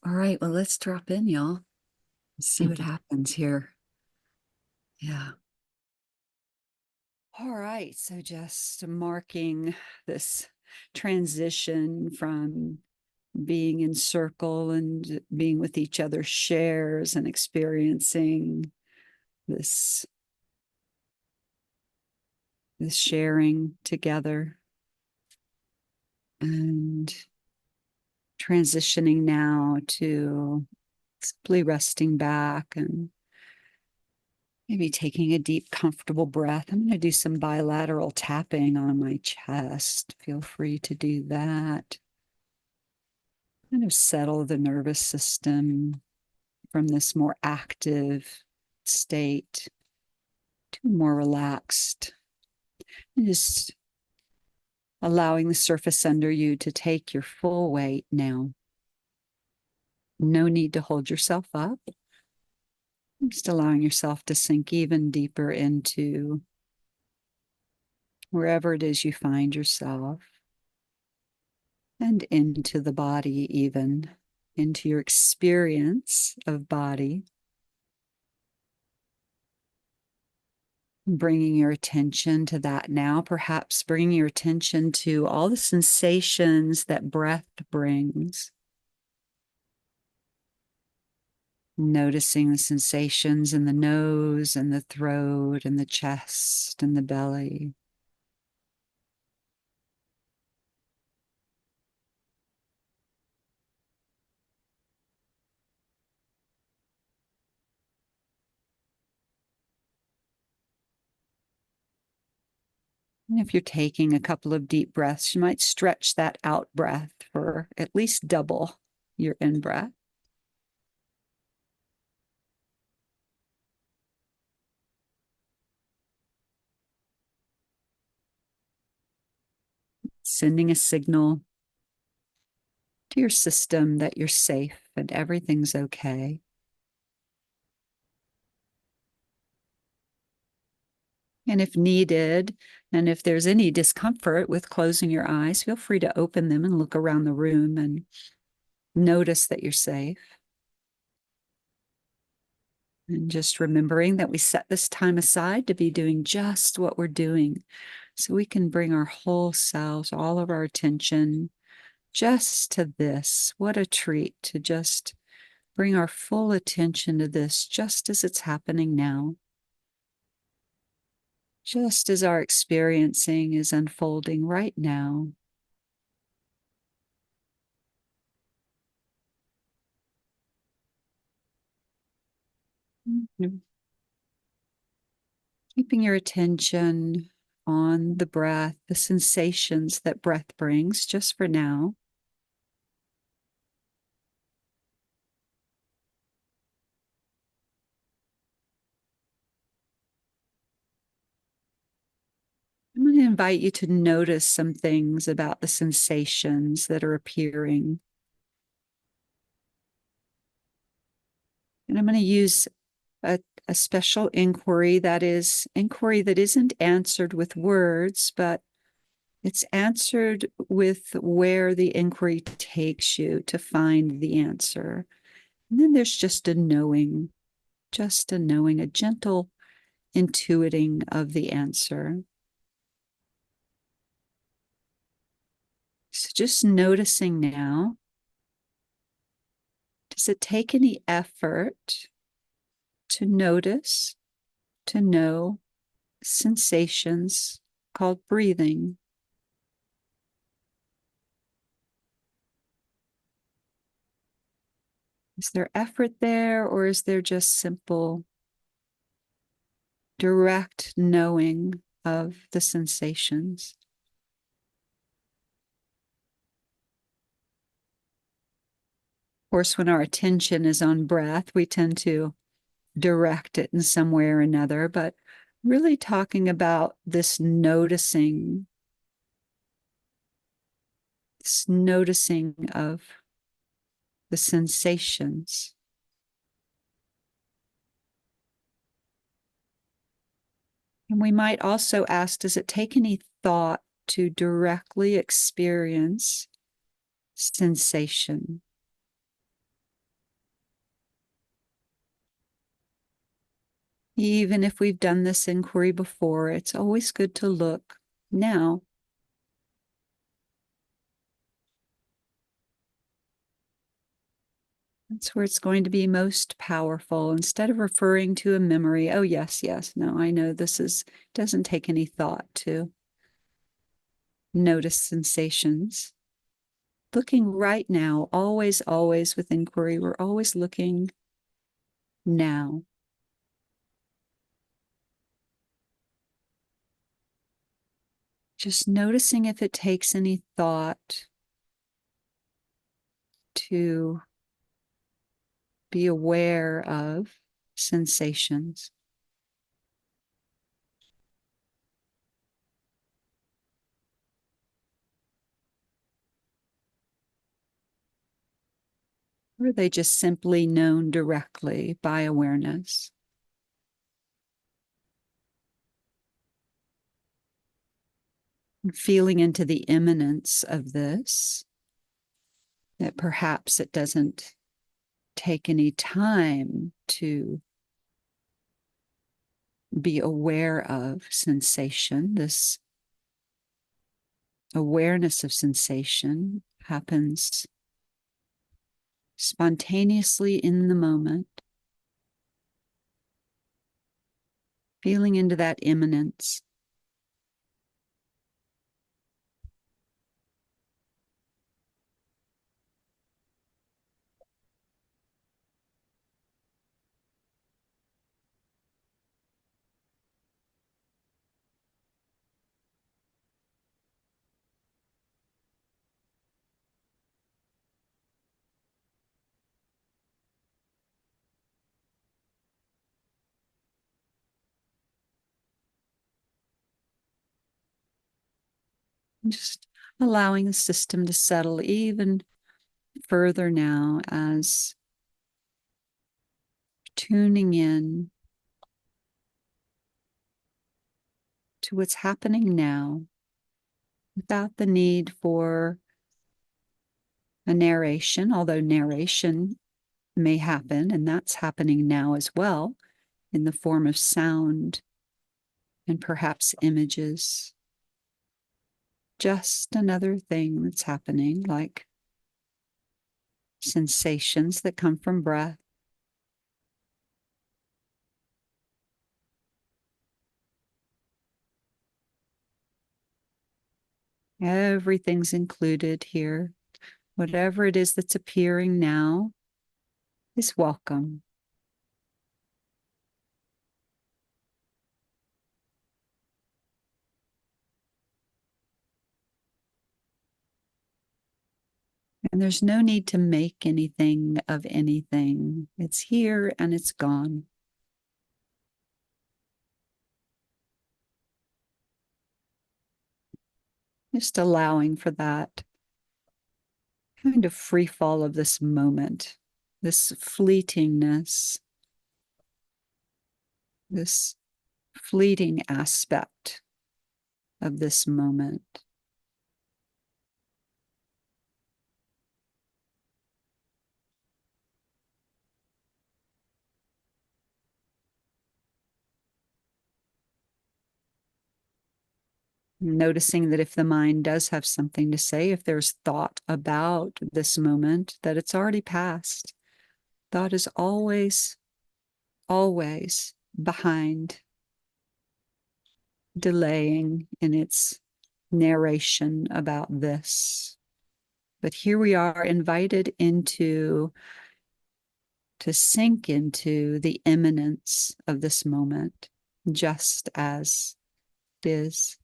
All right, well, let's drop in, y'all. See what happens here. Yeah. All right, so just marking this transition from being in circle and being with each other shares and experiencing this sharing together, and transitioning now to simply resting back and maybe taking a deep, comfortable breath. I'm going to do some bilateral tapping on my chest. Feel free to do that. Kind of settle the nervous system from this more active state to more relaxed. And just allowing the surface under you to take your full weight now. No need to hold yourself up. Just allowing yourself to sink even deeper into wherever it is you find yourself, and into the body, even into your experience of body. Bringing your attention to that now, perhaps bringing your attention to all the sensations that breath brings. Noticing the sensations in the nose and the throat and the chest and the belly. And if you're taking a couple of deep breaths, you might stretch that out breath for at least double your in breath. Sending a signal to your system that you're safe and everything's okay. And if needed, and if there's any discomfort with closing your eyes, feel free to open them and look around the room and notice that you're safe. And just remembering that we set this time aside to be doing just what we're doing, so we can bring our whole selves, all of our attention just to this. What a treat to just bring our full attention to this just as it's happening now. Just as our experiencing is unfolding right now. Mm-hmm. Keeping your attention on the breath, the sensations that breath brings, just for now. I'm going to invite you to notice some things about the sensations that are appearing. And I'm going to use a special inquiry that isn't answered with words, but it's answered with where the inquiry takes you to find the answer. And then there's just a knowing, a gentle intuiting of the answer. So just noticing now, does it take any effort to notice, to know sensations called breathing? Is there effort there, or is there just simple, direct knowing of the sensations? Of course, when our attention is on breath, we tend to direct it in some way or another, but really talking about this noticing of the sensations. And we might also ask, does it take any thought to directly experience sensation? Even if we've done this inquiry before, it's always good to look now. That's where it's going to be most powerful. Instead of referring to a memory, oh, yes, yes, no, I know doesn't take any thought to notice sensations. Looking right now, always, always with inquiry, we're always looking now. Just noticing if it takes any thought to be aware of sensations. Or are they just simply known directly by awareness? And feeling into the imminence of this, that perhaps it doesn't take any time to be aware of sensation. This awareness of sensation happens spontaneously in the moment, feeling into that imminence. Just allowing the system to settle even further now as tuning in to what's happening now without the need for a narration, although narration may happen, and that's happening now as well in the form of sound and perhaps images. Just another thing that's happening, like sensations that come from breath. Everything's included here. Whatever it is that's appearing now is welcome. And there's no need to make anything of anything. It's here and it's gone. Just allowing for that kind of free fall of this moment, this fleetingness, this fleeting aspect of this moment. Noticing that if the mind does have something to say, if there's thought about this moment, that it's already passed. Thought is always, always behind, delaying in its narration about this. But here we are invited to sink into the imminence of this moment, just as it is.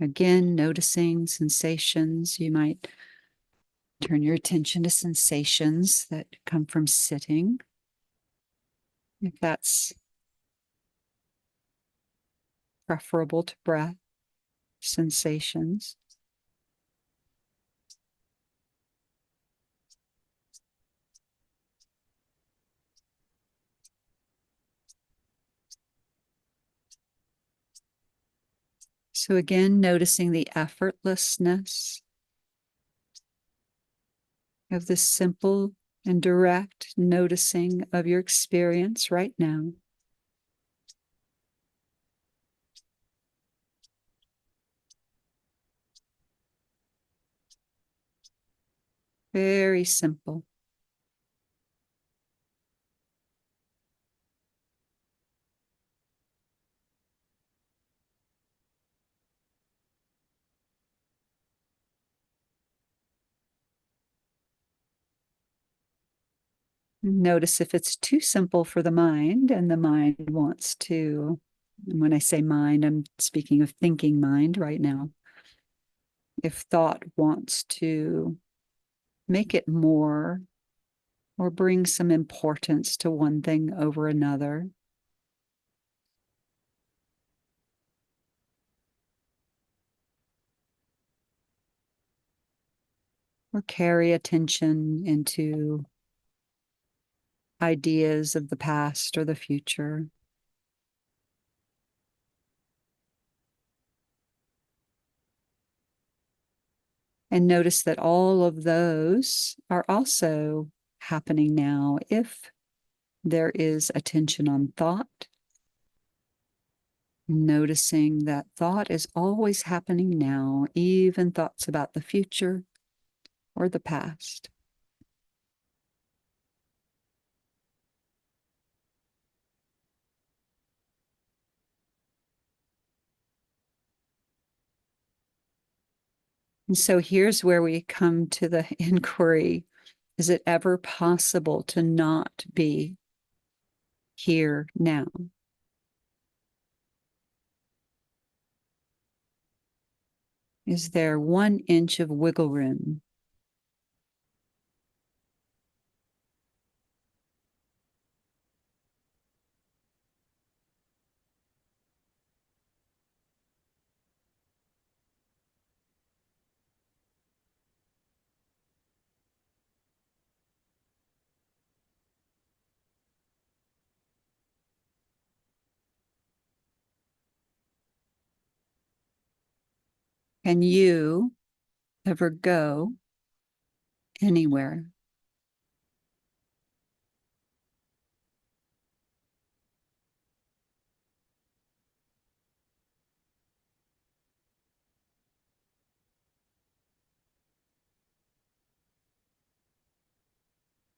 Again, noticing sensations. You might turn your attention to sensations that come from sitting, if that's preferable to breath, sensations. So again, noticing the effortlessness of this simple and direct noticing of your experience right now. Very simple. Notice if it's too simple for the mind and the mind wants to, and when I say mind, I'm speaking of thinking mind right now. If thought wants to make it more or bring some importance to one thing over another, or carry attention into ideas of the past or the future. And notice that all of those are also happening now if there is attention on thought. Noticing that thought is always happening now, even thoughts about the future or the past. And so here's where we come to the inquiry. Is it ever possible to not be here now? Is there 1 inch of wiggle room? Can you ever go anywhere?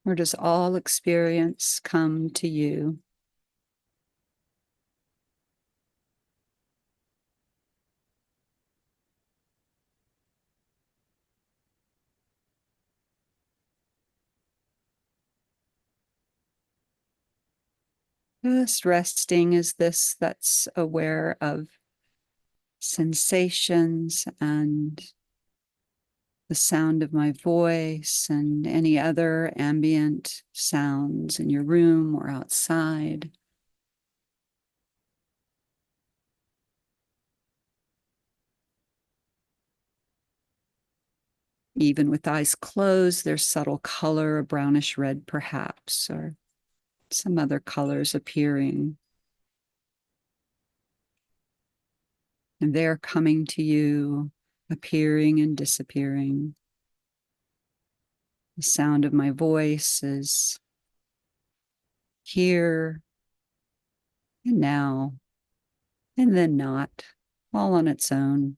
Or does all experience come to you? Just resting as this that's aware of sensations and the sound of my voice and any other ambient sounds in your room or outside. Even with eyes closed, there's subtle color, a brownish red perhaps, or some other colors appearing. And they're coming to you, appearing and disappearing. The sound of my voice is here and now, and then not, all on its own.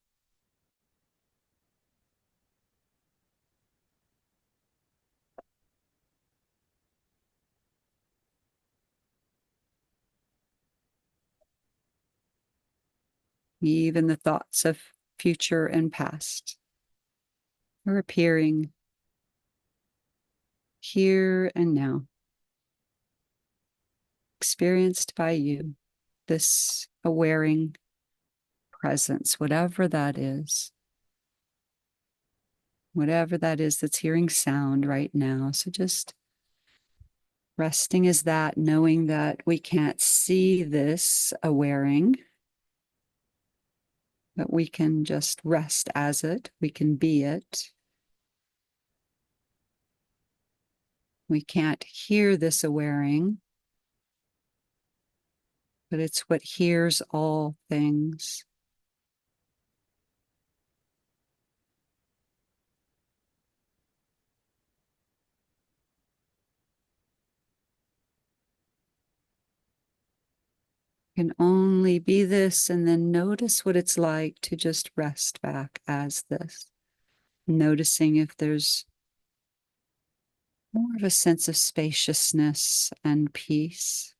Even the thoughts of future and past are appearing here and now, experienced by you, this awareing presence, whatever that is that's hearing sound right now. So just resting as that, knowing that we can't see this awareing, but we can just rest as it, we can be it. We can't hear this awareing, but it's what hears all things. can only be this, and then notice what it's like to just rest back as this. Noticing if there's more of a sense of spaciousness and peace.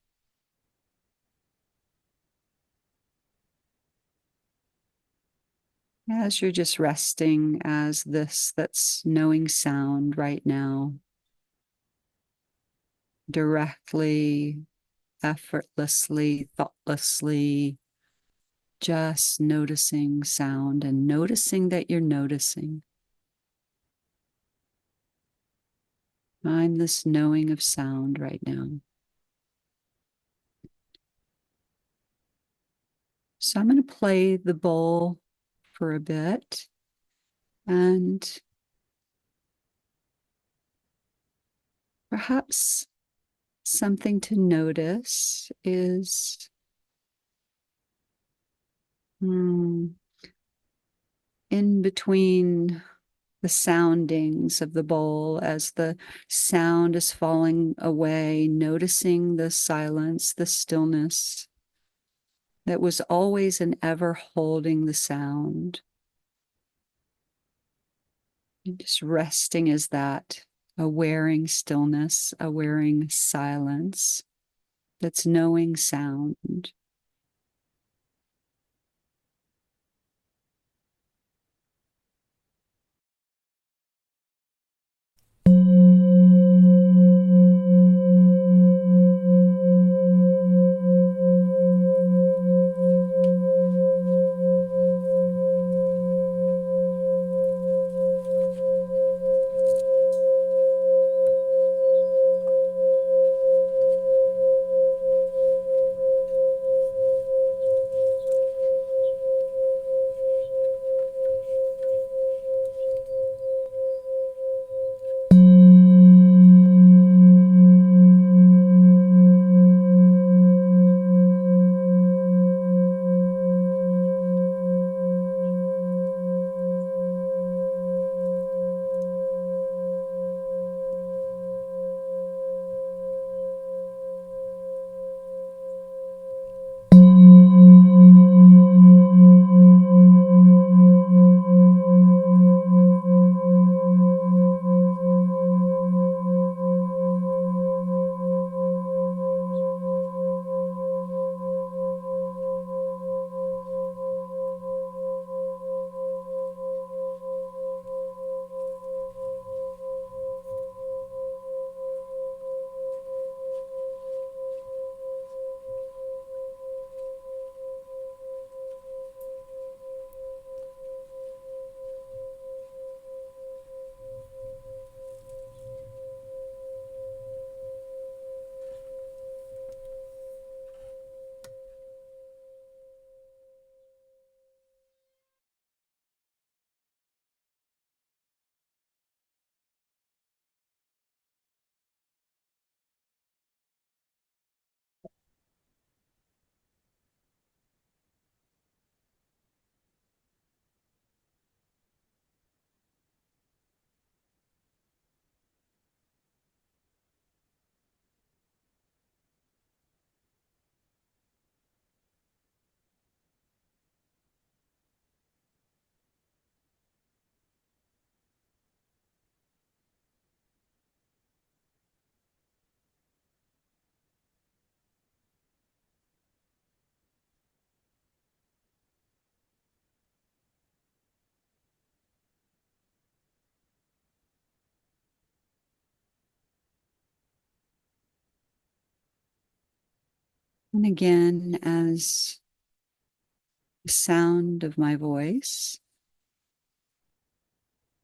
As you're just resting as this that's knowing sound right now, directly, effortlessly, thoughtlessly, just noticing sound and noticing that you're noticing. I'm this knowing of sound right now. So I'm going to play the bowl for a bit, and perhaps something to notice is in between the soundings of the bowl, as the sound is falling away, noticing the silence, the stillness that was always and ever holding the sound. And just resting as that, awareing stillness, awareing silence, that's knowing sound. And again, as the sound of my voice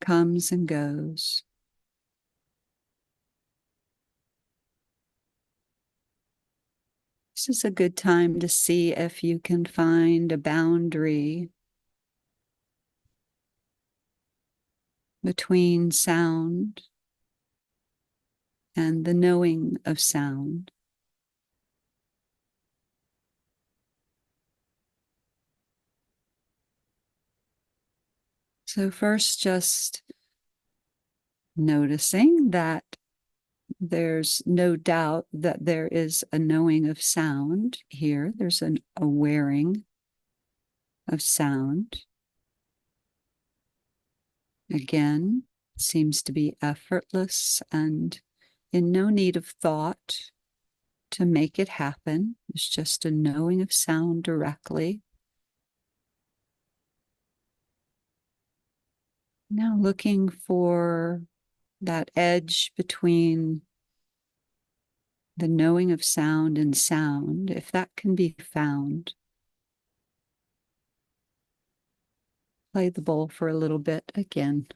comes and goes, this is a good time to see if you can find a boundary between sound and the knowing of sound. So first, just noticing that there's no doubt that there is a knowing of sound here. There's an awareing of sound. Again, seems to be effortless and in no need of thought to make it happen. It's just a knowing of sound directly. Now looking for that edge between the knowing of sound and sound, if that can be found. Play the bowl for a little bit again.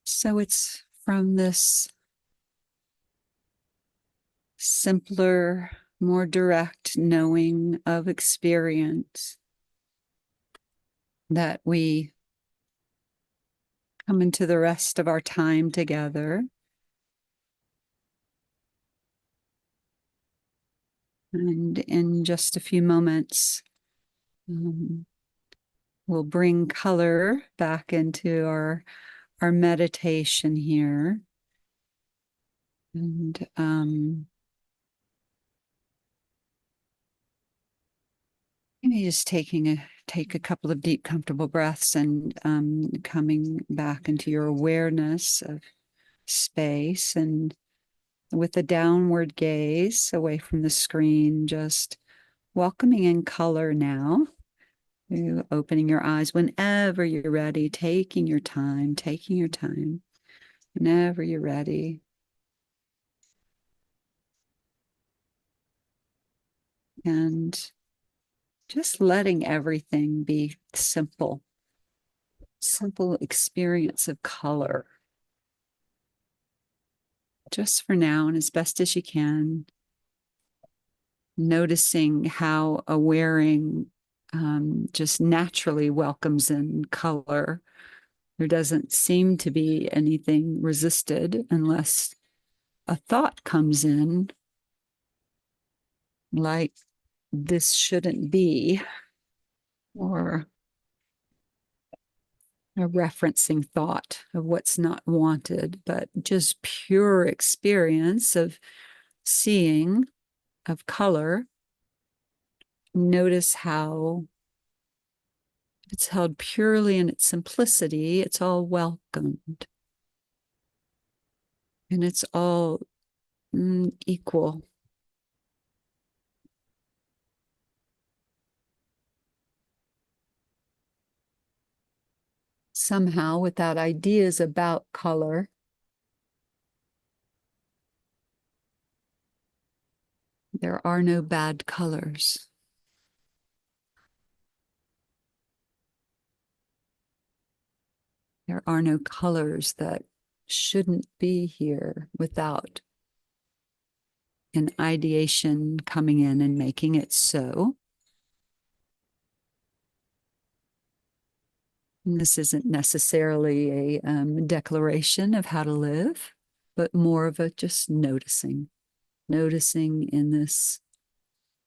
So it's from this simpler, more direct knowing of experience that we come into the rest of our time together. And in just a few moments, we'll bring color back into our meditation here. And maybe just take a couple of deep, comfortable breaths and coming back into your awareness of space, and with a downward gaze away from the screen, just welcoming in color now. You opening your eyes whenever you're ready, taking your time, whenever you're ready. And just letting everything be simple experience of color. Just for now, and as best as you can, noticing how awareing just naturally welcomes in color. There doesn't seem to be anything resisted unless a thought comes in, like this shouldn't be, or a referencing thought of what's not wanted, but just pure experience of seeing, of color. Notice how it's held purely in its simplicity. It's all welcomed. And it's all equal. Somehow, without ideas about color, there are no bad colors. There are no colors that shouldn't be here without an ideation coming in and making it so. And this isn't necessarily a declaration of how to live, but more of a just noticing in this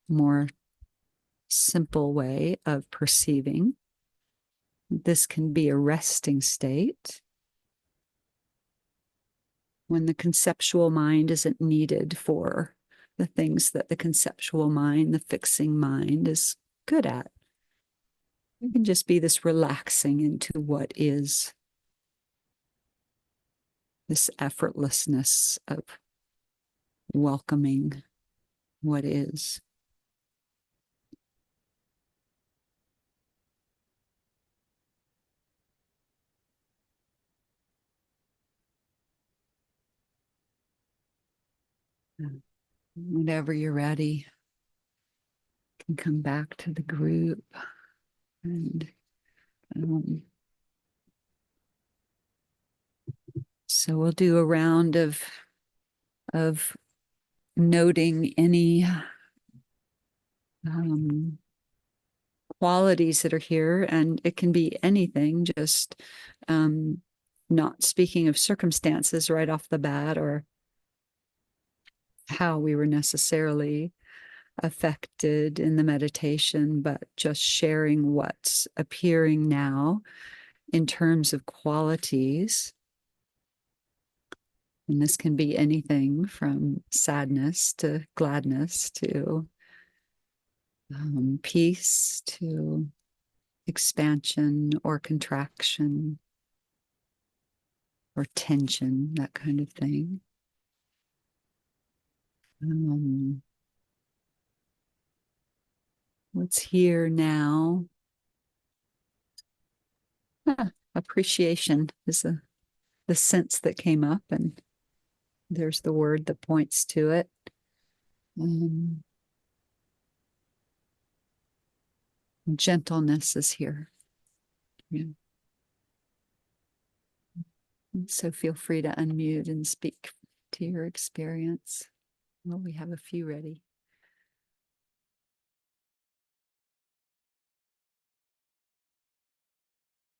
more simple way of perceiving. This can be a resting state when the conceptual mind isn't needed for the things that the conceptual mind, the fixing mind, is good at. It can just be this relaxing into what is, this effortlessness of welcoming what is. Whenever you're ready, you can come back to the group and so we'll do a round of noting any qualities that are here, and it can be anything, just not speaking of circumstances right off the bat or how we were necessarily affected in the meditation, but just sharing what's appearing now in terms of qualities. And this can be anything from sadness to gladness to peace to expansion or contraction or tension, that kind of thing. What's here now? Appreciation is the sense that came up, and there's the word that points to it. Gentleness is here. Yeah. So feel free to unmute and speak to your experience. Well, we have a few ready.